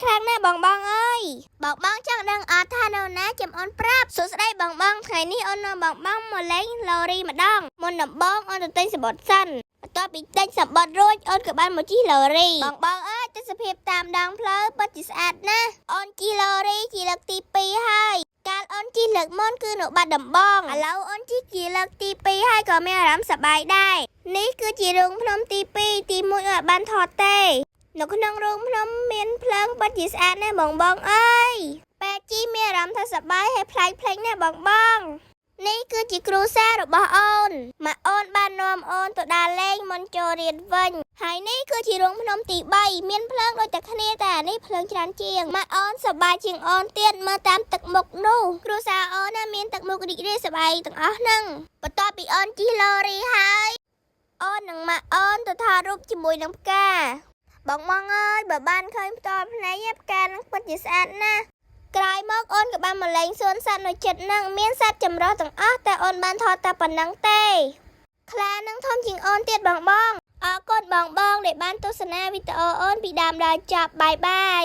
ខ្លាំងណាស់បងអើយបងចង់ដឹងអត់ថានៅណាចាំអូនប្រាប់សួស្ដីបងថ្ងៃនេះអូននាំបងមកលេងឡូរីម្ដងមុនដំបូងអូនទៅទិញសំបុត្រសិនបន្ទាប់ពីទិញសំបុត្ររួចអូនក៏បានមកជិះឡូរីបងអើយទិដ្ឋភាពតាមដងផ្លូវពិតជាស្អាតណាស់អូនជិះឡូរីជាលើកទី2ហើយកាលអូនជិះលើកមុនគឺនៅបាត់ដំបងឥឡូវអូនជិះជាលើកទី2ហើយក៏មានអារម្មណ៍សប្បាយដែរនេះគឺជារូងភ្នំទី2ទី1អូនអាចបានថតទេនៅក្នុងរូងភ្នំមានភ្លើងពិតជាស្អាតណាស់បងអើយពេលជិះមានអារម្មណ៍ថាសប្បាយហើយប្លែកណាស់បងនេះគឺជាគ្រូសារបស់អូនមកអូនបាននាំអូនទៅដើរលេងមុនចូលរៀនវិញហើយនេះគឺជារូងភ្នំទី3មានភ្លើងដូចតែគ្នាតែអានេះភ្លើងច្រើនជាងមកអូនសប្បាយជាងអូនទៀតមើលតាមទឹកមុខនោះគ្រូសាអូនណាមានទឹកមុខរីករាយសប្បាយទាំងអស់ហ្នឹងបន្ទាប់ពីអូនជិះឡូរីហើយអូននឹងមកអូនទៅថតរូបជាមួយនឹងផ្កាបងអើយបើបានឃើញផ្ទាល់ភ្នែកផ្កានឹងពិតជាស្អាតណាស់ក្រោយមកអូនក៏បានមកលេងសួនសត្វនៅជិតហ្នឹងមានសត្វចម្រុះទាំងអស់តែអូនបានថតតែប៉ុណ្្នឹងទេខ្លានឹងធំជាងអូនទៀតបងអរគុណបងដែលបានទស្សនាវីដេអូអូនពីដើមដល់ចប់បាយ